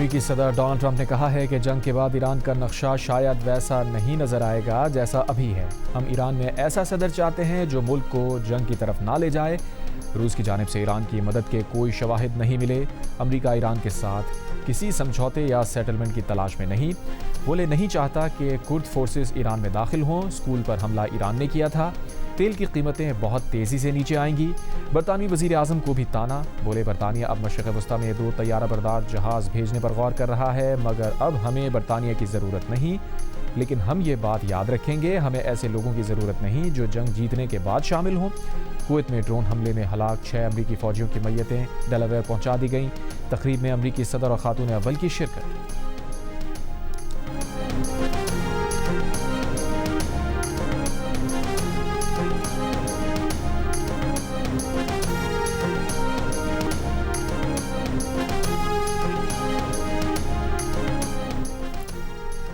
امریکی صدر Donald Trump نے کہا ہے کہ جنگ کے بعد ایران کا نقشہ شاید ویسا نہیں نظر آئے گا جیسا ابھی ہے۔ ہم ایران میں ایسا صدر چاہتے ہیں جو ملک کو جنگ کی طرف نہ لے جائے۔ روس کی جانب سے ایران کی مدد کے کوئی شواہد نہیں ملے۔ امریکہ ایران کے ساتھ کسی سمجھوتے یا سیٹلمنٹ کی تلاش میں نہیں۔ بولے نہیں چاہتا کہ کرد فورسز ایران میں داخل ہوں۔ اسکول پر حملہ ایران نے کیا تھا۔ تیل کی قیمتیں بہت تیزی سے نیچے آئیں گی۔ برطانوی وزیر اعظم کو بھی تانا۔ بولے برطانیہ اب مشرق وسطیٰ میں 2 طیارہ بردار جہاز بھیجنے پر غور کر رہا ہے، مگر اب ہمیں برطانیہ کی ضرورت نہیں، لیکن ہم یہ بات یاد رکھیں گے، ہمیں ایسے لوگوں کی ضرورت نہیں جو جنگ جیتنے کے بعد شامل ہوں۔ کویت میں ڈرون حملے میں ہلاک 6 امریکی فوجیوں کی میتیں ڈیلاویئر پہنچا دی گئیں۔ تقریب میں امریکی صدر اور خاتون اول کی شرکت۔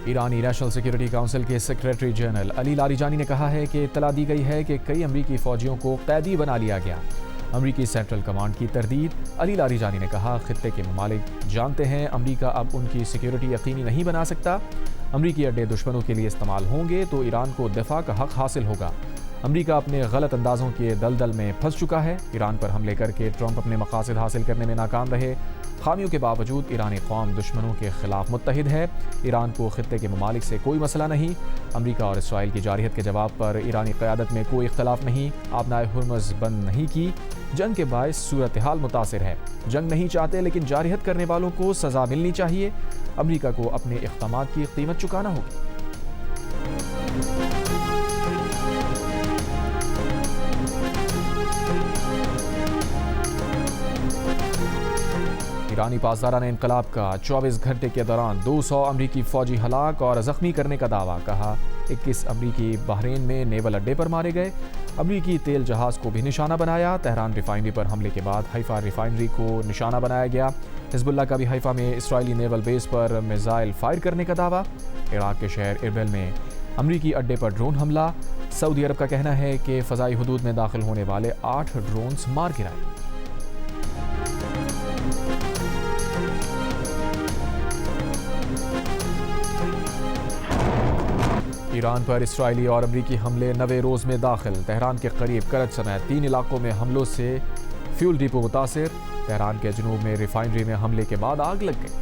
ایرانی نیشنل سیکیورٹی کونسل کے سیکریٹری جنرل علی لاریجانی نے کہا ہے کہ اطلاع دی گئی ہے کہ کئی امریکی فوجیوں کو قیدی بنا لیا گیا۔ امریکی سینٹرل کمانڈ کی تردید۔ علی لاریجانی نے کہا خطے کے ممالک جانتے ہیں امریکہ اب ان کی سیکیورٹی یقینی نہیں بنا سکتا۔ امریکی اڈے دشمنوں کے لیے استعمال ہوں گے تو ایران کو دفاع کا حق حاصل ہوگا۔ امریکہ اپنے غلط اندازوں کے دلدل میں پھنس چکا ہے۔ ایران پر حملے کر کے ٹرمپ اپنے مقاصد حاصل کرنے میں ناکام رہے۔ خامیوں کے باوجود ایرانی قوم دشمنوں کے خلاف متحد ہے۔ ایران کو خطے کے ممالک سے کوئی مسئلہ نہیں۔ امریکہ اور اسرائیل کی جارحیت کے جواب پر ایرانی قیادت میں کوئی اختلاف نہیں۔ آبنائے ہرمز بند نہیں کی۔ جنگ کے باعث صورتحال متاثر ہے۔ جنگ نہیں چاہتے لیکن جارحیت کرنے والوں کو سزا ملنی چاہیے۔ امریکہ کو اپنے اقدامات کی قیمت چکانا ہوگی۔ ایرانی پاسداران انقلاب کا 24 گھنٹے کے دوران 200 امریکی فوجی ہلاک اور زخمی کرنے کا دعویٰ۔ کہا 21 امریکی بحرین میں نیول اڈے پر مارے گئے۔ امریکی تیل جہاز کو بھی نشانہ بنایا۔ تہران ریفائنری پر حملے کے بعد حیفا ریفائنری کو نشانہ بنایا گیا۔ حزب اللہ کا بھی حیفا میں اسرائیلی نیول بیس پر میزائل فائر کرنے کا دعویٰ۔ عراق کے شہر اربل میں امریکی اڈے پر ڈرون حملہ۔ سعودی عرب کا کہنا ہے کہ فضائی حدود میں داخل ہونے والے 8 ڈرونز مار گرائے۔ ایران پر اسرائیلی اور امریکی حملے 9ویں روز میں داخل۔ تہران کے قریب کرج سمیت 3 علاقوں میں حملوں سے فیول ڈپو متاثر۔ تہران کے جنوب میں ریفائنری میں حملے کے بعد آگ لگ گئی۔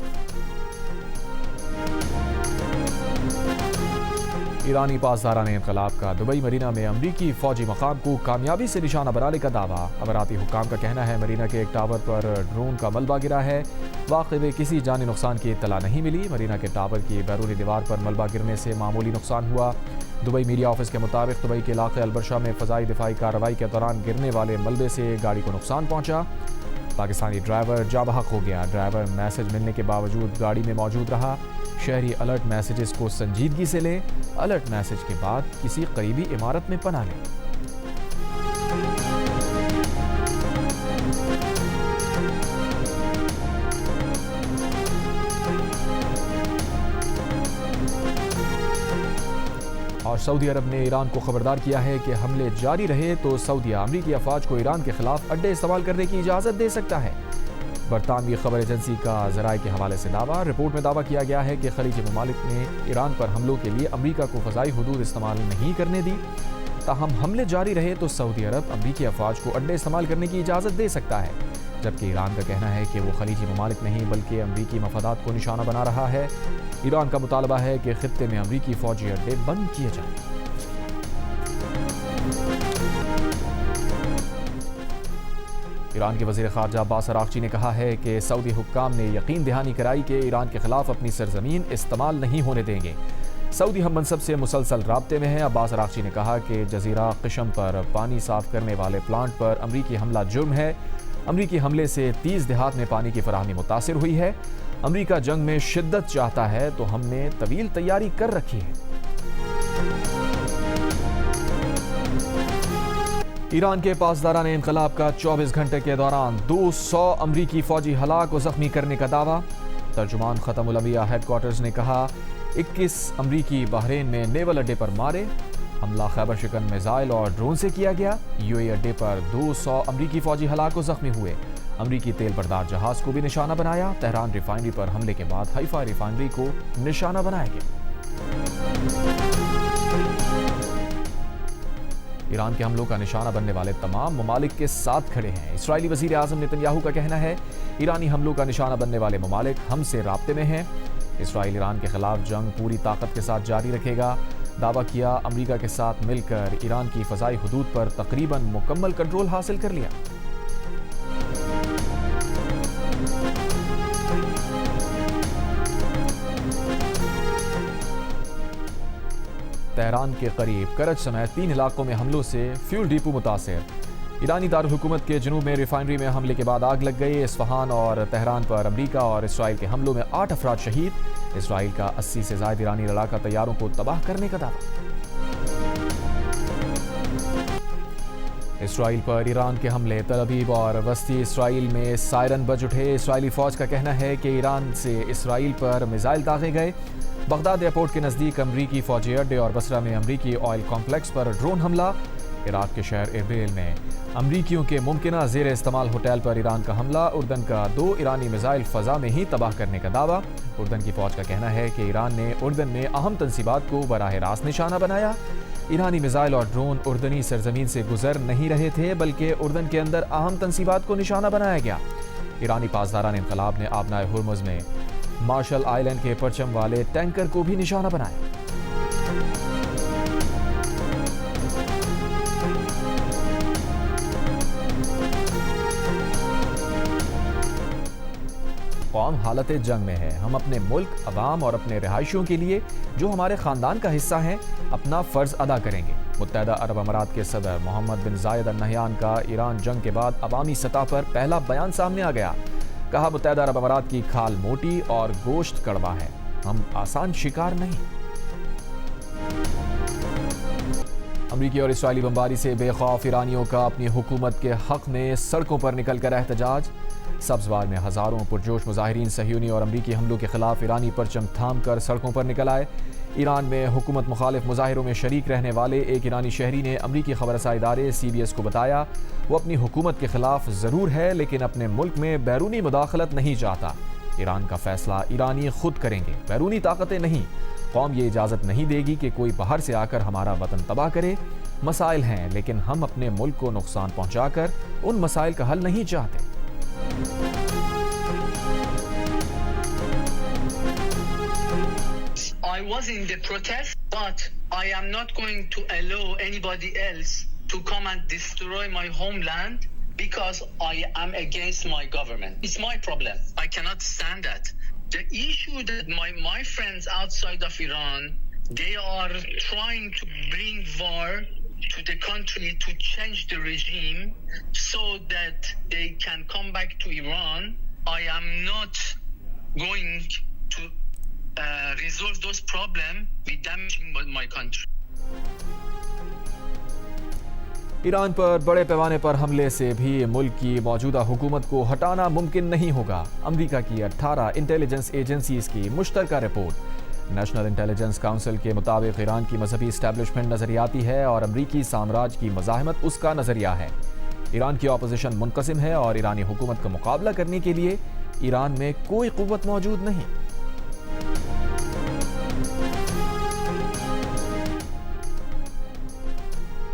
ایرانی پاسداران انقلاب کا دبئی مرینا میں امریکی فوجی مقام کو کامیابی سے نشانہ بنانے کا دعویٰ۔ اماراتی حکام کا کہنا ہے مرینا کے ایک ٹاور پر ڈرون کا ملبہ گرا ہے۔ واقعے میں کسی جانی نقصان کی اطلاع نہیں ملی۔ مرینا کے ٹاور کی بیرونی دیوار پر ملبہ گرنے سے معمولی نقصان ہوا۔ دبئی میڈیا آفس کے مطابق دبئی کے علاقے البرشہ میں فضائی دفاعی کارروائی کے دوران گرنے والے ملبے سے گاڑی کو نقصان پہنچا۔ پاکستانی ڈرائیور جاں بحق ہو گیا۔ ڈرائیور میسج ملنے کے باوجود گاڑی میں موجود رہا۔ شہری الرٹ میسیجز کو سنجیدگی سے لیں۔ الرٹ میسج کے بعد کسی قریبی عمارت میں پناہ لیں۔ اور سعودی عرب نے ایران کو خبردار کیا ہے کہ حملے جاری رہے تو سعودیہ امریکی افواج کو ایران کے خلاف اڈے استعمال کرنے کی اجازت دے سکتا ہے۔ برطانوی خبر ایجنسی کا ذرائع کے حوالے سے دعویٰ۔ رپورٹ میں دعویٰ کیا گیا ہے کہ خلیجی ممالک نے ایران پر حملوں کے لیے امریکہ کو فضائی حدود استعمال نہیں کرنے دی۔ تاہم حملے جاری رہے تو سعودی عرب امریکی افواج کو اڈے استعمال کرنے کی اجازت دے سکتا ہے، جبکہ ایران کا کہنا ہے کہ وہ خلیجی ممالک نہیں بلکہ امریکی مفادات کو نشانہ بنا رہا ہے۔ ایران کا مطالبہ ہے کہ خطے میں امریکی فوجی اڈے بند کیے جائیں۔ ایران کے وزیر خارجہ عباس عراقچی نے کہا ہے کہ سعودی حکام نے یقین دہانی کرائی کہ ایران کے خلاف اپنی سرزمین استعمال نہیں ہونے دیں گے۔ سعودی ہم منصب سے مسلسل رابطے میں ہیں۔ عباس عراقچی نے کہا کہ جزیرہ قشم پر پانی صاف کرنے والے پلانٹ پر امریکی حملہ جرم ہے۔ امریکی حملے سے 30 دیہات میں پانی کی فراہمی متاثر ہوئی ہے۔ امریکہ جنگ میں شدت چاہتا ہے تو ہم نے طویل تیاری کر رکھی ہے۔ ایران کے پاسداران انقلاب کا 24 گھنٹے کے دوران 200 امریکی فوجی ہلاک و زخمی کرنے کا دعویٰ۔ ترجمان ختم الانبیاء ہیڈ کوارٹرز نے کہا 21 امریکی بحرین میں نیول اڈے پر مارے۔ حملہ خیبر شکن میزائل اور ڈرون سے کیا گیا۔ UAE اڈے پر 200 امریکی فوجی ہلاک و زخمی ہوئے۔ امریکی تیل بردار جہاز کو بھی نشانہ بنایا. تہران ریفائنری پر حملے کے بعد حیفا ریفائنری کو نشانہ بنایا گیا. ایران کے حملوں کا نشانہ بننے والے تمام ممالک کے ساتھ کھڑے ہیں. اسرائیلی وزیر اعظم نتن کا کہنا ہے ایرانی حملوں کا نشانہ بننے والے ممالک ہم سے رابطے میں ہیں. اسرائیل ایران کے خلاف جنگ پوری طاقت کے ساتھ جاری رکھے گا. دعویٰ کیا امریکہ کے ساتھ مل کر ایران کی فضائی حدود پر تقریباً مکمل کنٹرول حاصل کر لیا. تہران کے قریب کرچ سمیت 3 علاقوں میں حملوں سے فیول ڈیپو متاثر. ایرانی دارالحکومت کے جنوب میں ریفائنری میں حملے کے بعد آگ لگ گئی. اصفہان اور تہران پر امریکہ اور اسرائیل کے حملوں میں 8 افراد شہید. اسرائیل کا 80 سے زائد ایرانی لڑاکا طیاروں کو تباہ کرنے کا دعویٰ. اسرائیل پر ایران کے حملے. تل ابیب اور وسطی اسرائیل میں سائرن بج اٹھے. اسرائیلی فوج کا کہنا ہے کہ ایران سے اسرائیل پر میزائل داغے گئے. بغداد ایئرپورٹ کے نزدیک امریکی فوجی اڈے اور بصرہ میں امریکی آئل کمپلیکس پر ڈرون حملہ. عراق کے شہر اربیل میں امریکیوں کے ممکنہ زیر استعمال ہوٹل پر ایران کا حملہ. اردن کا 2 ایرانی میزائل فضا میں ہی تباہ کرنے کا دعویٰ. اردن کی فوج کا کہنا ہے کہ ایران نے اردن میں اہم تنصیبات کو براہ راست نشانہ بنایا. ایرانی میزائل اور ڈرون اردنی سرزمین سے گزر نہیں رہے تھے بلکہ اردن کے اندر اہم تنصیبات کو نشانہ بنایا گیا. ایرانی پاسداران انقلاب نے آبنائے ہرمز میں مارشل آئلینڈ کے پرچم والے ٹینکر کو بھی نشانہ بنایا. قوم حالت جنگ میں ہے. ہم اپنے ملک، عوام اور اپنے رہائشیوں کے لیے جو ہمارے خاندان کا حصہ ہیں اپنا فرض ادا کریں گے. متحدہ عرب امارات کے صدر محمد بن زائد ال نہیان کا ایران جنگ کے بعد عوامی سطح پر پہلا بیان سامنے آ گیا. کہا متحدہ عرب امارات کی کھال موٹی اور گوشت کڑوا ہے. ہم آسان شکار نہیں. امریکی اور اسرائیلی بمباری سے بے خوف ایرانیوں کا اپنی حکومت کے حق میں سڑکوں پر نکل کر احتجاج. سبز-وار میں ہزاروں پرجوش مظاہرین صہیونی اور امریکی حملوں کے خلاف ایرانی پرچم تھام کر سڑکوں پر نکل آئے. ایران میں حکومت مخالف مظاہروں میں شریک رہنے والے ایک ایرانی شہری نے امریکی خبر رساں ادارے CBS کو بتایا وہ اپنی حکومت کے خلاف ضرور ہے لیکن اپنے ملک میں بیرونی مداخلت نہیں چاہتا. ایران کا فیصلہ ایرانی خود کریں گے، بیرونی طاقتیں نہیں. قوم یہ اجازت نہیں دے گی کہ کوئی باہر سے آ کر ہمارا وطن تباہ کرے. مسائل ہیں لیکن ہم اپنے ملک کو نقصان پہنچا کر ان مسائل کا حل نہیں چاہتے. I was in the protest, but I am not going to allow anybody else to come and destroy my homeland because I am against my government. It's my problem. I cannot stand that. The issue that my friends outside of Iran, they are trying to bring war to the country to change the regime so that they can come back to Iran. I am not going to resolve those problems with damaging my country. Iran پر بڑے پیمانے پر حملے سے بھی ملک کی موجودہ حکومت کو ہٹانا ممکن نہیں ہوگا. امریکہ کی 18 انٹیلیجنس ایجنسیز کی مشترکہ رپورٹ. نیشنل انٹیلیجنس کونسل کے مطابق ایران کی مذہبی اسٹیبلشمنٹ نظریاتی ہے اور امریکی سامراج کی مزاحمت اس کا نظریہ ہے. ایران کی اپوزیشن منقسم ہے اور ایرانی حکومت کا مقابلہ کرنے کے لیے ایران میں کوئی قوت موجود نہیں.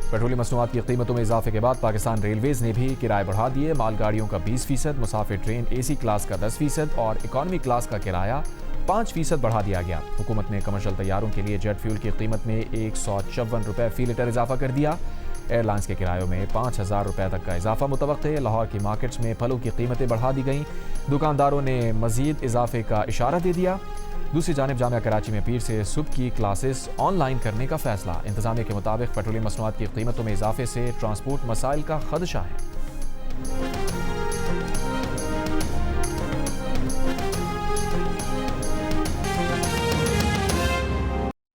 پیٹرولیم مصنوعات کی قیمتوں میں اضافے کے بعد پاکستان ریلویز نے بھی کرائے بڑھا دیے. مال گاڑیوں کا 20%، مسافر ٹرین AC کلاس کا 10% اور اکانومی کلاس کا کرایہ 5% بڑھا دیا گیا. حکومت نے کمرشل طیاروں کے لیے جیٹ فیول کی قیمت میں 154 روپے فی لیٹر اضافہ کر دیا. ایئر لائنز کے کرایوں میں 5000 روپے تک کا اضافہ متوقع. لاہور کی مارکیٹس میں پھلوں کی قیمتیں بڑھا دی گئیں. دکانداروں نے مزید اضافے کا اشارہ دے دیا. دوسری جانب جامعہ کراچی میں پیر سے صبح کی کلاسز آن لائن کرنے کا فیصلہ. انتظامیہ کے مطابق پیٹرولیم مصنوعات کی قیمتوں میں اضافے سے ٹرانسپورٹ مسائل کا خدشہ ہے.